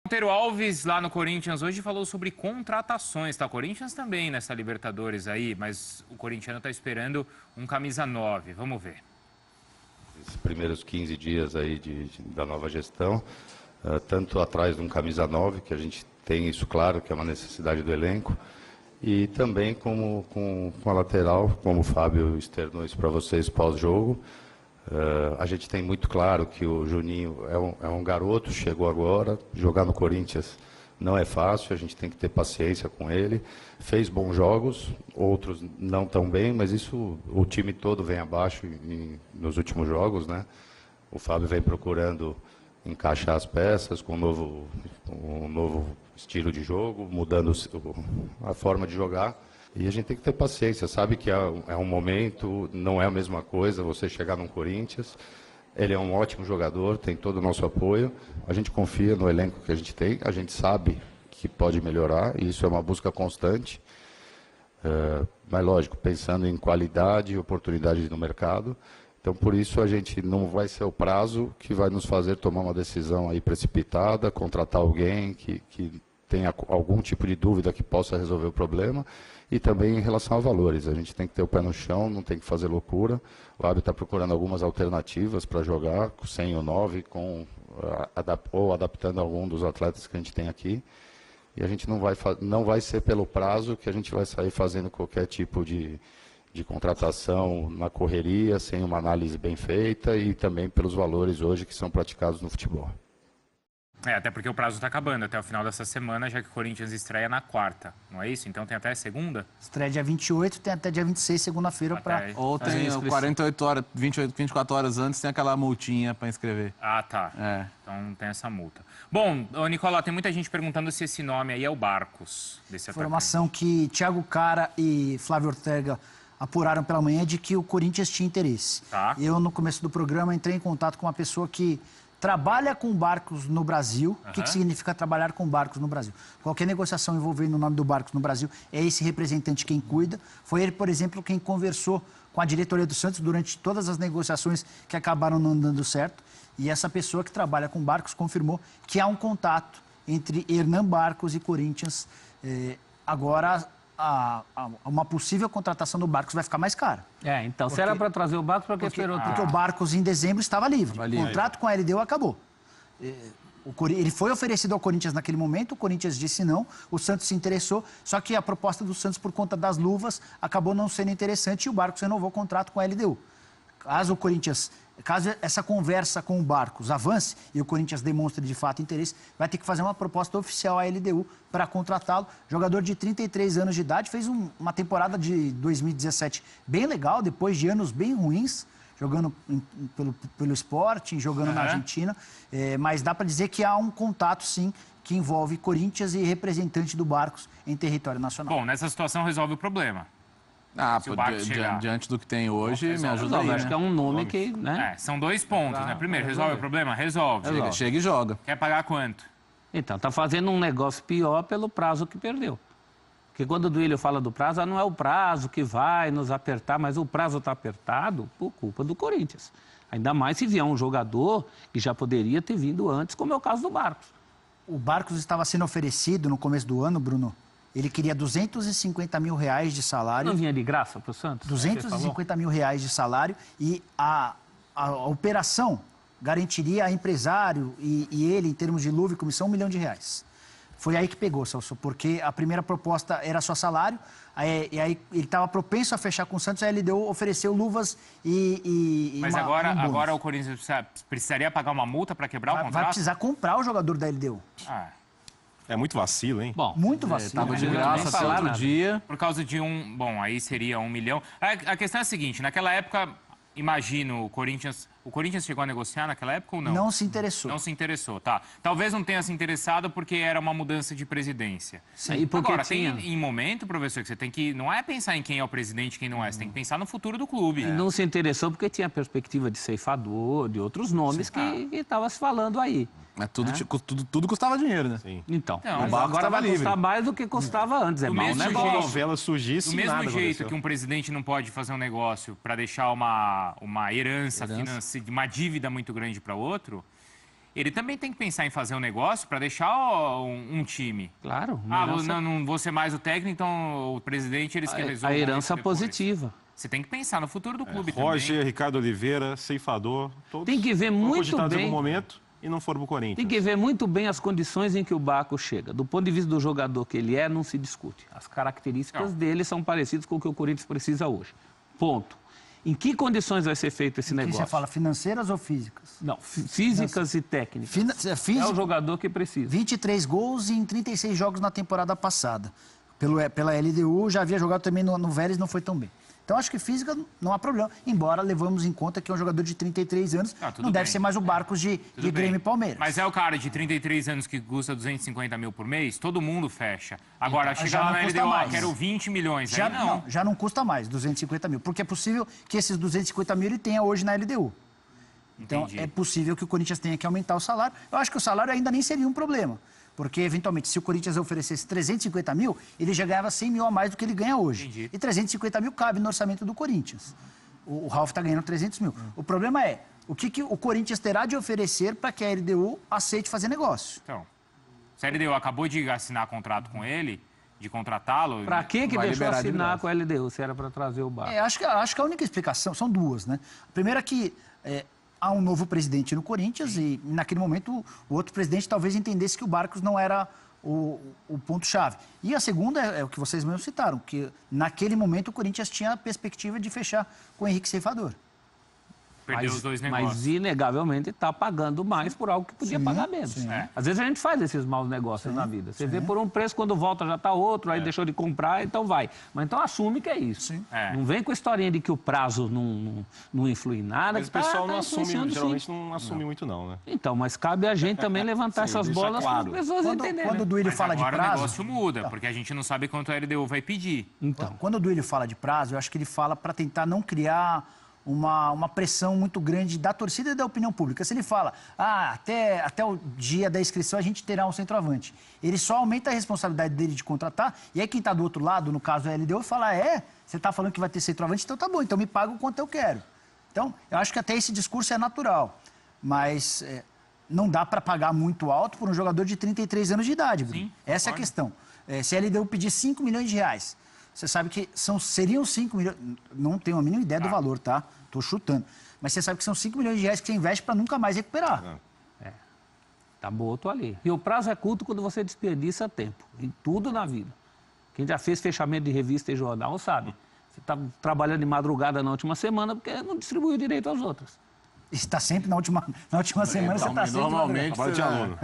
Monteiro Alves, lá no Corinthians, hoje falou sobre contratações, tá? O Corinthians também nessa Libertadores aí, mas o corintiano tá esperando um camisa 9. Vamos ver. Esses primeiros 15 dias aí da nova gestão, tanto atrás de um camisa 9, que a gente tem isso claro, que é uma necessidade do elenco, e também com a lateral, como o Fábio externou isso para vocês pós-jogo. A gente tem muito claro que o Juninho é um garoto, chegou agora, jogar no Corinthians não é fácil, a gente tem que ter paciência com ele. Fez bons jogos, outros não tão bem, mas isso o time todo vem abaixo nos últimos jogos, né? O Fábio vem procurando encaixar as peças com um novo estilo de jogo, mudando a forma de jogar. E a gente tem que ter paciência, sabe que é um momento, não é a mesma coisa você chegar no Corinthians. Ele é um ótimo jogador, tem todo o nosso apoio. A gente confia no elenco que a gente tem, a gente sabe que pode melhorar, e isso é uma busca constante. Mas, lógico, pensando em qualidade e oportunidade no mercado. Então, por isso, a gente não vai ser o prazo que vai nos fazer tomar uma decisão aí precipitada, contratar alguém que tenha algum tipo de dúvida que possa resolver o problema. E também em relação a valores, a gente tem que ter o pé no chão, não tem que fazer loucura. O Fábio está procurando algumas alternativas para jogar, sem o 9, ou adaptando algum dos atletas que a gente tem aqui. E a gente não vai ser pelo prazo que a gente vai sair fazendo qualquer tipo de contratação na correria, sem uma análise bem feita, e também pelos valores hoje que são praticados no futebol. Até porque o prazo está acabando até o final dessa semana, já que o Corinthians estreia na quarta, não é isso? Então tem até segunda? Estreia dia 28, tem até dia 26, segunda-feira, para... Ou tem 48 horas, 24 horas antes, tem aquela multinha para inscrever. Ah, tá. Então tem essa multa. Bom, Nicolau, tem muita gente perguntando se esse nome aí é o Barcos, desse Informação atacante. que Thiago Cara e Flávio Ortega apuraram pela manhã de que o Corinthians tinha interesse. Tá. Eu, no começo do programa, entrei em contato com uma pessoa que trabalha com barcos no Brasil. O que significa trabalhar com barcos no Brasil? Qualquer negociação envolvendo o nome do Barcos no Brasil, é esse representante quem cuida. Foi ele, por exemplo, quem conversou com a diretoria do Santos durante todas as negociações que acabaram não dando certo. E essa pessoa que trabalha com barcos confirmou que há um contato entre Hernan Barcos e Corinthians. Agora, uma possível contratação do Barcos vai ficar mais cara. Então, se era para trazer o Barcos, para que esperou? Porque o Barcos, em dezembro, estava livre. O contrato com a LDU acabou. Ele foi oferecido ao Corinthians naquele momento, o Corinthians disse não, o Santos se interessou, só que a proposta do Santos, por conta das luvas, acabou não sendo interessante e o Barcos renovou o contrato com a LDU. Caso essa conversa com o Barcos avance e o Corinthians demonstre de fato interesse, vai ter que fazer uma proposta oficial à LDU para contratá-lo. Jogador de 33 anos de idade, fez uma temporada de 2017 bem legal, depois de anos bem ruins, jogando pelo Sporting, jogando na Argentina. Mas dá para dizer que há um contato, sim, que envolve Corinthians e representante do Barcos em território nacional. Bom, nessa situação resolve o problema. Diante do que tem hoje, me ajuda aí, Acho que é um nome que... São dois pontos, né? Primeiro, resolve o problema? Resolve. Chega e joga. Quer pagar quanto? Então, tá fazendo um negócio pior pelo prazo que perdeu. Porque quando o Duílio fala do prazo, não é o prazo que vai nos apertar, mas o prazo está apertado por culpa do Corinthians. Ainda mais se vier um jogador que já poderia ter vindo antes, como é o caso do Barcos. O Barcos estava sendo oferecido no começo do ano, Bruno. Ele queria 250 mil reais de salário. Não vinha de graça para o Santos? 250 mil reais de salário e a operação garantiria a empresário e ele, em termos de luva e comissão, R$1 milhão. Foi aí que pegou, Celso, porque a primeira proposta era só salário, e aí ele estava propenso a fechar com o Santos, aí ele ofereceu luvas e Mas agora o Corinthians precisaria pagar uma multa para quebrar o contrato? Vai precisar comprar o jogador da LDU. É muito vacilo, hein? Bom, muito vacilo. Tava de graça até outro dia. Por causa de Bom, aí seria 1 milhão. A questão é a seguinte, naquela época, imagino, o Corinthians chegou a negociar naquela época ou não? Não se interessou. Não se interessou, tá. Talvez não tenha se interessado porque era uma mudança de presidência. Sim. E porque agora, tem em momento, professor, que você tem que... Não é pensar em quem é o presidente e quem não é. Você tem que pensar no futuro do clube. E não se interessou porque tinha a perspectiva de ceifador, de outros nomes que estava se falando aí. Mas tudo custava dinheiro, né? Sim. Então, Barcos agora vai livre. custar mais do que custava antes. É mau negócio. A novela surgisse, Do mesmo nada jeito aconteceu. que um presidente não pode fazer um negócio para deixar uma herança financeira, uma dívida muito grande para outro, ele também tem que pensar em fazer um negócio para deixar um time. Claro. Não vou ser mais o técnico, então o presidente, eles que resolvem. A herança depois. positiva. Você tem que pensar no futuro do clube Roger, também. Ricardo Oliveira, ceifador, todos Tem que ver foram muito cogitados em bem. algum momento e não foram pro Corinthians. Tem que ver muito bem as condições em que o Barco chega. Do ponto de vista do jogador que ele é, não se discute. As características dele são parecidas com o que o Corinthians precisa hoje. Ponto. Em que condições vai ser feito esse O que negócio? você fala, financeiras ou físicas? Não, físicas e técnicas. É Física, o jogador que precisa. 23 gols em 36 jogos na temporada passada. Pela LDU, já havia jogado também no Vélez, não foi tão bem. Então, acho que física não há problema. Embora levamos em conta que é um jogador de 33 anos, não deve ser mais o Barcos de Grêmio e Palmeiras. Mas é o cara de 33 anos que custa 250 mil por mês, todo mundo fecha. Agora, Então, chega já lá não na custa LDO, mais. quero 20 milhões. Já Aí não. já não custa mais 250 mil, porque é possível que esses 250 mil ele tenha hoje na LDU. Então, Entendi. é possível que o Corinthians tenha que aumentar o salário. Eu acho que o salário ainda nem seria um problema. Porque, eventualmente, se o Corinthians oferecesse 350 mil, ele já ganhava 100 mil a mais do que ele ganha hoje. Entendi. E 350 mil cabe no orçamento do Corinthians. O Ralf está ganhando 300 mil. O problema é, o que o Corinthians terá de oferecer para que a LDU aceite fazer negócio? Então, se a LDO acabou de assinar contrato com ele, de contratá-lo... Pra que Vai deixou liberar de assinar graça. com a LDU, se era para trazer o Barco? Acho que a única explicação, são duas, né? A primeira é que há um novo presidente no Corinthians e, naquele momento, o outro presidente talvez entendesse que o Barcos não era o ponto-chave. E a segunda é o que vocês mesmos citaram, que naquele momento o Corinthians tinha a perspectiva de fechar com o Henrique Ceifador. Perdeu os dois negócios. Mas, inegavelmente, está pagando mais por algo que podia pagar menos. É. Às vezes a gente faz esses maus negócios na vida. Você vê por um preço, quando volta já está outro, aí deixou de comprar, então vai. Mas então assume que é isso. É. Não vem com a historinha de que o prazo não influi em nada. Mas o pessoal tá não assume, influenciando, geralmente sim. não assume muito não, né? Então, mas cabe a gente também levantar Sim, essas deixar bolas claro. para as pessoas entenderem. Quando o né? Duílio Mas fala de agora o prazo... negócio muda, porque a gente não sabe quanto a LDU vai pedir. Então, Quando o Duílio fala de prazo, eu acho que ele fala para tentar não criar uma pressão muito grande da torcida e da opinião pública. Se ele fala, até o dia da inscrição a gente terá um centroavante, ele só aumenta a responsabilidade dele de contratar, e aí quem está do outro lado, no caso a LDU, fala, você está falando que vai ter centroavante, então tá bom, então me paga o quanto eu quero. Então, eu acho que até esse discurso é natural, mas não dá para pagar muito alto por um jogador de 33 anos de idade, Bruno. Sim, Essa é a questão. Se a LDU pedir 5 milhões de reais, você sabe que seriam 5 milhões... Não tenho a mínima ideia do valor, tá? Estou chutando. Mas você sabe que são 5 milhões de reais que você investe para nunca mais recuperar. tá boto ali. E o prazo é curto quando você desperdiça tempo. Em tudo na vida. Quem já fez fechamento de revista e jornal sabe. Você está trabalhando de madrugada na última semana porque não distribuiu direito às outras. Está sempre na última semana, você está sempre... Normalmente, Trabalho de aluno.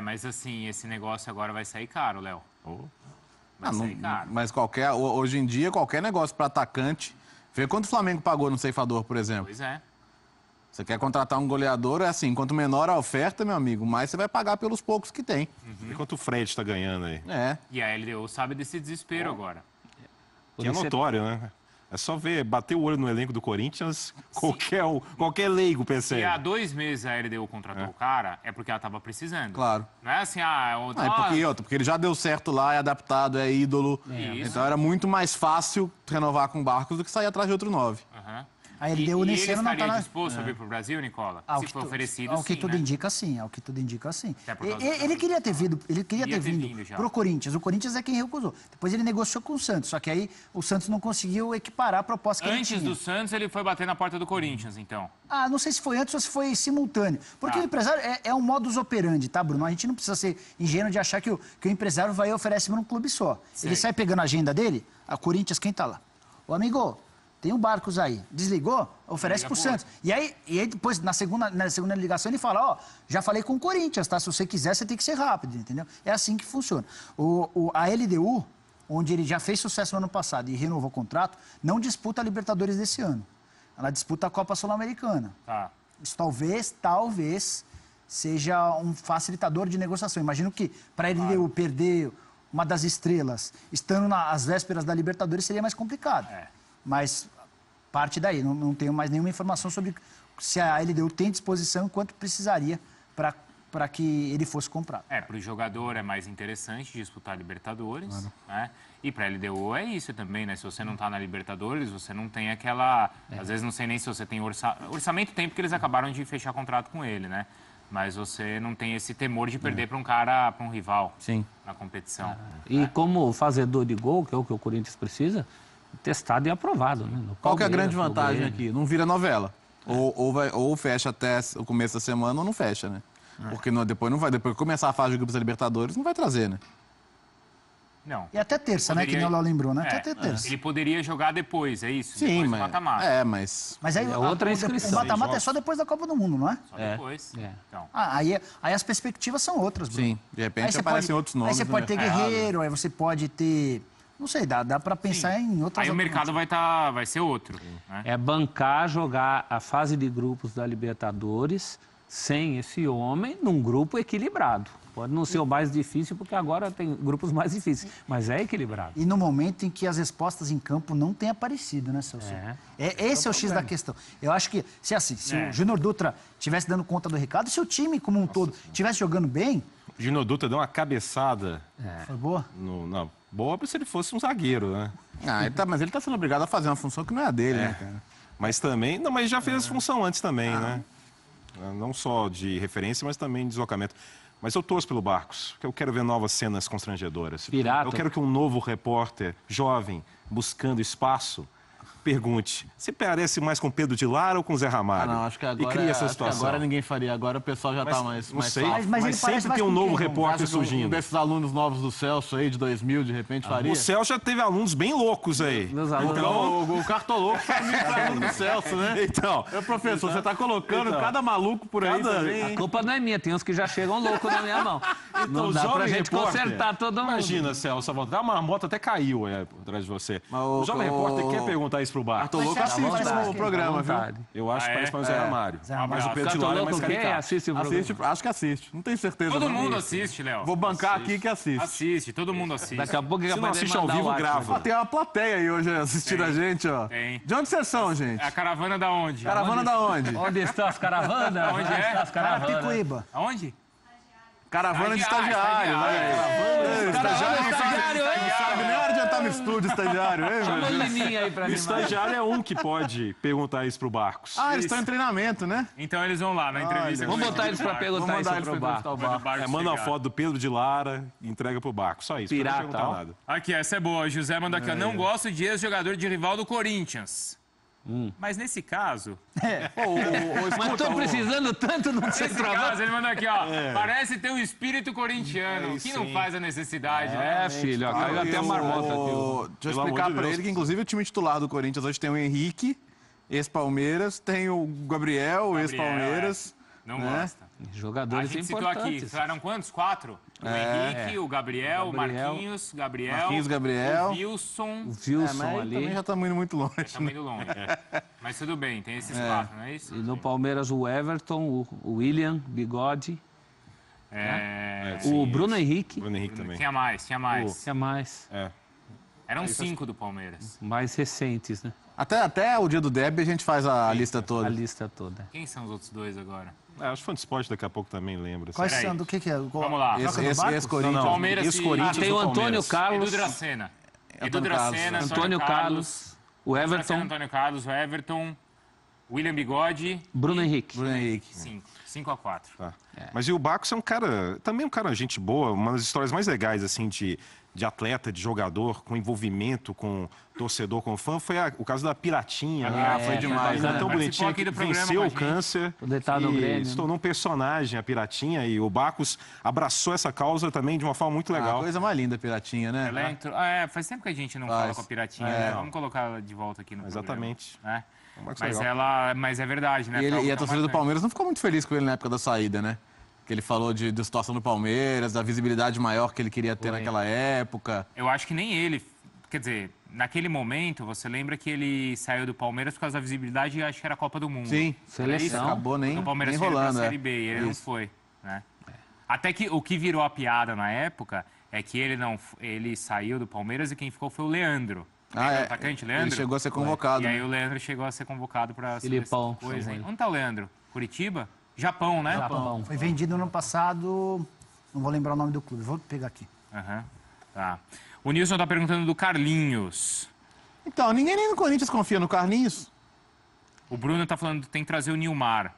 Mas assim, esse negócio agora vai sair caro, Léo. Vai Não, sair caro. mas hoje em dia, qualquer negócio para atacante... Vê quanto o Flamengo pagou no ceifador, por exemplo. Pois é. Você quer contratar um goleador, é assim, quanto menor a oferta, meu amigo, mais você vai pagar pelos poucos que tem. E quanto o Fred está ganhando aí? É. E a LDU sabe desse desespero agora. Que é notório, né? É só ver, bater o olho no elenco do Corinthians, qualquer leigo Se percebe. há 2 meses a LDU contratou o cara, é porque ela estava precisando. Claro. Não é assim, Porque ele já deu certo lá, é adaptado, é ídolo. Isso. Então era muito mais fácil renovar com o Barcos do que sair atrás de outro 9. Aham. A LDU e nesse ele ano não estaria está disposto a vir para o Brasil, Nicola? Ao Se que for oferecido, ao que sim, tudo né? indica, sim. Ao que tudo indica, sim. Até por causa Ele queria ter vindo, Queria ter vindo já. para o Corinthians. O Corinthians é quem recusou. Depois ele negociou com o Santos, só que aí o Santos não conseguiu equiparar a proposta que ele Antes tinha. do Santos, ele foi bater na porta do Corinthians, então. Não sei se foi antes ou se foi simultâneo. Porque o empresário é um modus operandi, tá, Bruno? A gente não precisa ser ingênuo de achar que o empresário vai e oferece para um clube só. Sei. Ele sai pegando a agenda dele, a Corinthians, quem tá lá? Ô, amigo, tem um Barcos aí. Desligou? Oferece pro Santos. E aí depois, na segunda ligação, ele fala, já falei com o Corinthians, tá? Se você quiser, você tem que ser rápido, entendeu? É assim que funciona. A LDU, onde ele já fez sucesso no ano passado e renovou o contrato, não disputa a Libertadores desse ano. Ela disputa a Copa Sul-Americana. Tá. Isso talvez seja um facilitador de negociação. Imagino que para a LDU perder uma das estrelas, estando às vésperas da Libertadores, seria mais complicado. Mas parte daí, não tenho mais nenhuma informação sobre se a LDU tem disposição e quanto precisaria para que ele fosse comprado. Para o jogador é mais interessante disputar Libertadores, né? E para a LDU é isso também, né? Se você não está na Libertadores, você não tem aquela... Às vezes não sei nem se você tem orçamento, tem porque eles acabaram de fechar contrato com ele, né? Mas você não tem esse temor de perder para um cara, para um rival Sim. na competição. E como fazedor de gol, que é o que o Corinthians precisa, testado e aprovado. Né? No Qual que é a Palmeiras, grande no vantagem Grêmio. aqui? Não vira novela. Ou fecha até o começo da semana ou não fecha, né? Porque depois não vai. Depois que começar a fase de grupos da Libertadores, não vai trazer, né? Não. E até terça, né? Que nem o Léo lembrou, né? Até terça. Ele poderia jogar depois, é isso? Sim, Depois do mas. mata-mata. Mas. Mas aí É outra o inscrição. mata-mata é só depois da Copa do Mundo, não é? Só depois. É. Então. Aí as perspectivas são outras, Bruno. Sim, de repente Aí você aparecem outros nomes. Aí você no pode ter mercado. Guerreiro, aí você pode ter... Não sei, dá pra pensar em outras... Aí o mercado vai ser outro. Né? É bancar, jogar a fase de grupos da Libertadores sem esse homem num grupo equilibrado. Pode não ser o mais difícil, porque agora tem grupos mais difíceis, mas é equilibrado. E no momento em que as respostas em campo não têm aparecido, né, Celso? Esse é o X da questão. Eu acho que, se o Júnior Dutra estivesse dando conta do recado, se o time como um todo estivesse jogando bem... O Júnior Dutra deu uma cabeçada. Foi boa? Boa se ele fosse um zagueiro, né? Mas ele tá sendo obrigado a fazer uma função que não é a dele, né, cara? Mas também... Não, mas já fez essa função antes também, né? Não só de referência, mas também de deslocamento. Mas eu torço pelo Barcos, porque eu quero ver novas cenas constrangedoras. Pirata. Eu quero que um novo repórter, jovem, buscando espaço, pergunte: você parece mais com Pedro de Lara ou com Zé Ramalho? Não, acho que agora, e cria essa acho que situação. agora ninguém faria. Agora o pessoal já tá mais... Não sei, fácil. Mas ele mas parece sempre mais tem um com novo quem? repórter Acho que um surgindo. desses alunos novos do Celso aí, de 2000, de repente faria. O Celso já teve alunos bem loucos aí. Meus alunos- Então, o Cartoloco foi aluno do Celso, né? Então, Professor, você tá colocando cada maluco por aí também, A hein? culpa não é minha, tem uns que já chegam loucos na minha mão. Não o dá pra jovem gente repórter, consertar todo mundo. Imagina, Celso, a marmota até caiu atrás de você. Mas o jovem repórter quer perguntar isso pro Barcos. Cartoloco Mas você assiste acha o que- programa, viu? Eu acho que parece mais o Zé Ramalho. Zé Mas o Ramalho. Pedro de Lara é mais Cartoloco quem caricato. assiste o programa? Assiste, acho que assiste. Não tenho certeza. Todo não. mundo assiste, Léo. Vou bancar aqui que assiste. Assiste, todo mundo assiste. Daqui a pouco é Se não capaz de assiste ao mandar vivo, o WhatsApp. grava. Ó, tem uma plateia aí hoje assistindo a gente, ó. Tem. De onde vocês são, gente? É a caravana da onde? Caravana da onde? Onde estão as caravanas? Onde é? As caravanas? Carapicuíba. Aonde? Caravana de Estagiário, estagiário, né? Estagiário, estagiário, hein? Não sabe nem adiantar no estúdio, estagiário, hein? Chama meu o Deus? Liminha aí pra O mim. estagiário é um que pode perguntar isso pro Barcos. Eles estão em treinamento, né? Então eles vão lá na entrevista. Vamos botar eles pra Vou perguntar mandar isso eles pro pra bar. entrevistar o Quando o Barco. Barcos Manda uma chegar. foto do Pedro de Lara e entrega pro Barcos. Só isso. Pirata, não perguntar ó. nada. Aqui, essa é boa. José manda aqui, ó. Não gosto de ex-jogador de rival do Corinthians. Mas nesse caso... Mas tô precisando tanto do Nesse centroavante. caso, ele manda aqui, ó. Parece ter um espírito corintiano, que não faz a necessidade, né? É, filho, ó, caiu até a marmota aqui. ó. Deixa eu Pelo amor explicar de pra Deus. ele que, inclusive, o time titular do Corinthians hoje tem o Henrique, ex-Palmeiras, tem o Gabriel, ex-Palmeiras. Não né? gosta. A Jogadores gente citou aqui, importantes. falaram quantos? 4? O Henrique, o Gabriel, o Marquinhos, Marquinhos, Gabriel. o Wilson. O Wilson Mas aí ali. também já estamos indo muito longe. Tá indo longe. Mas tudo bem, tem esses 4, não é isso? E no Palmeiras o Everton, o William, Bigode, o Bruno Henrique. Bruno Henrique também. Tinha mais, tinha mais. Tinha mais. Eram 5 do Palmeiras. Mais recentes, né? Até o dia do derby a gente faz a lista A toda. lista toda. Quem são os outros 2 agora? Acho que o Fã de Esporte daqui a pouco também lembra. Quais Peraí. são? Do que é? Vamos lá. Troca do Barcos? Ex-Corinthians. Palmeiras Ex-Corinthians Tem o do Antônio Palmeiras. Edu Carlos, Dracena. Edu Antônio Carlos. Dracena, Antônio Carlos, o Dracena, Everton, Antônio Carlos, o Everton, William Bigode. Bruno Henrique. Bruno Henrique. 5 a 4. Tá. Mas e o Barcos é um cara, também um cara gente boa, uma das histórias mais legais, assim, de atleta, de jogador, com envolvimento com torcedor, com fã, foi o caso da Piratinha. né? foi demais, Ela né? tão Participou bonitinha aqui que do programa venceu com a o gente. câncer O deitado no e Grêmio, se tornou um personagem, a Piratinha, e o Barcos abraçou essa causa também de uma forma muito A legal. coisa mais linda, Piratinha, né? Ela entrou... faz tempo que a gente não Faz. fala com a Piratinha, né? Vamos colocar ela de volta aqui no Exatamente. programa. Né? Marcos Mas, legal. mas é verdade, né? E, Foi algo e a tão torcida do marcante. Palmeiras não ficou muito feliz com ele na época da saída, né? Que ele falou da situação do Palmeiras, da visibilidade maior que ele queria ter naquela época. Eu acho que nem ele... Quer dizer, naquele momento, você lembra que ele saiu do Palmeiras por causa da visibilidade e acho que era a Copa do Mundo. Sim, Seleção. acabou nem, O Palmeiras nem foi pra rolando. Série B e ele não foi, né? Até que o que virou a piada na época é que ele saiu do Palmeiras e quem ficou foi o Leandro. Lembra o atacante, Leandro? Ele chegou a ser convocado. E aí né? o Leandro chegou a ser convocado para a Filipão, coisa, chamou hein? ele. Onde tá o Leandro? Curitiba? Japão, né? Japão. Foi vendido no ano passado, não vou lembrar o nome do clube, vou pegar aqui. Aham, tá. O Nilson tá perguntando do Carlinhos. Então, ninguém nem no Corinthians confia no Carlinhos. O Bruno tá falando que tem que trazer o Nilmar.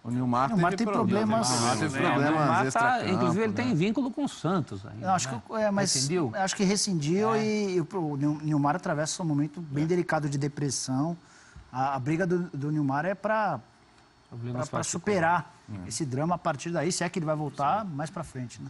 O Nilmar tem problemas. Nilmar teve O Nilmar problemas extra-campo, inclusive, ele né? tem vínculo com o Santos ainda. Eu acho que, mas Rescindiu? acho que rescindiu e o Nilmar atravessa um momento bem delicado de depressão. A briga do Nilmar é para Problemas superar esse drama a partir daí, se é que ele vai voltar mais para frente. Né?